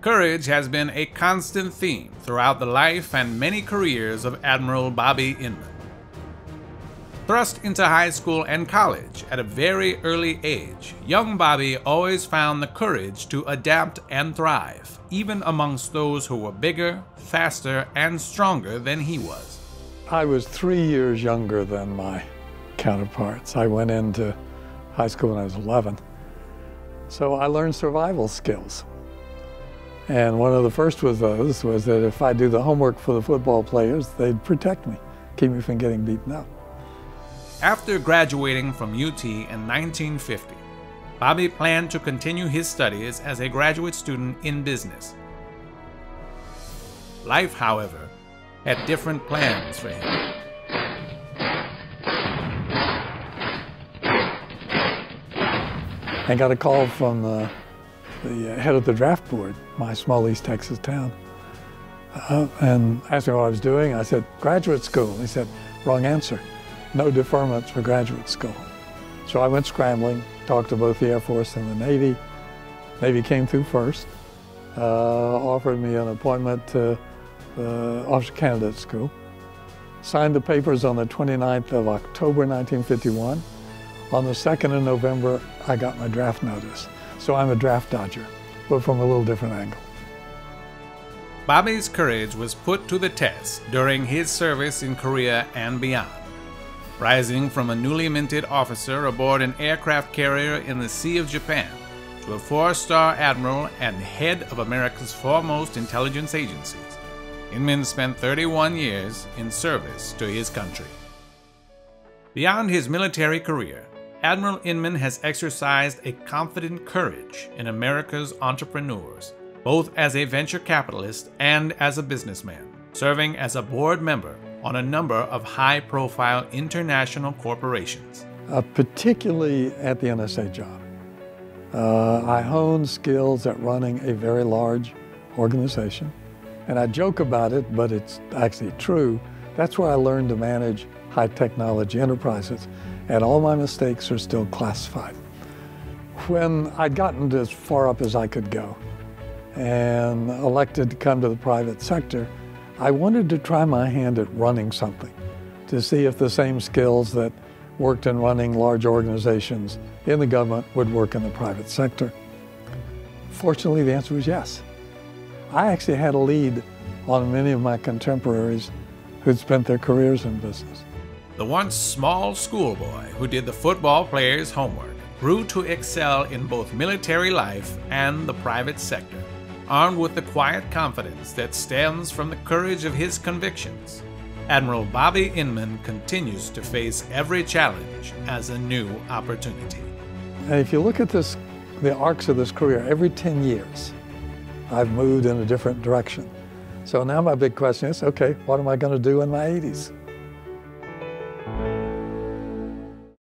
Courage has been a constant theme throughout the life and many careers of Admiral Bobby Inman. Thrust into high school and college at a very early age, young Bobby always found the courage to adapt and thrive, even amongst those who were bigger, faster, and stronger than he was. I was 3 years younger than my counterparts. I went into high school when I was 11. So I learned survival skills. And one of the first of those was that if I do the homework for the football players, they'd protect me, keep me from getting beaten up. After graduating from UT in 1950, Bobby planned to continue his studies as a graduate student in business. Life, however, had different plans for him. I got a call from the head of the draft board, my small East Texas town, and asked me what I was doing. I said, graduate school. He said, wrong answer. No deferments for graduate school. So I went scrambling, talked to both the Air Force and the Navy. Navy came through first, offered me an appointment to the Officer Candidate School. Signed the papers on the 29th of October 1951. On the 2nd of November, I got my draft notice. So I'm a draft dodger, but from a little different angle. Bobby's courage was put to the test during his service in Korea and beyond. Rising from a newly minted officer aboard an aircraft carrier in the Sea of Japan to a 4-star admiral and head of America's foremost intelligence agencies, Inman spent 31 years in service to his country. Beyond his military career, Admiral Inman has exercised a confident courage in America's entrepreneurs, both as a venture capitalist and as a businessman, serving as a board member on a number of high-profile international corporations. Particularly at the NSA job. I honed skills at running a very large organization. And I joke about it, but it's actually true. That's where I learned to manage high-technology enterprises, and all my mistakes are still classified. When I'd gotten as far up as I could go and elected to come to the private sector, I wanted to try my hand at running something to see if the same skills that worked in running large organizations in the government would work in the private sector. Fortunately, the answer was yes. I actually had a lead on many of my contemporaries who'd spent their careers in business. The once small schoolboy who did the football players' homework grew to excel in both military life and the private sector, armed with the quiet confidence that stems from the courage of his convictions. Admiral Bobby Inman continues to face every challenge as a new opportunity. And if you look at this, the arcs of this career, every 10 years, I've moved in a different direction. So now my big question is, okay, what am I going to do in my 80s?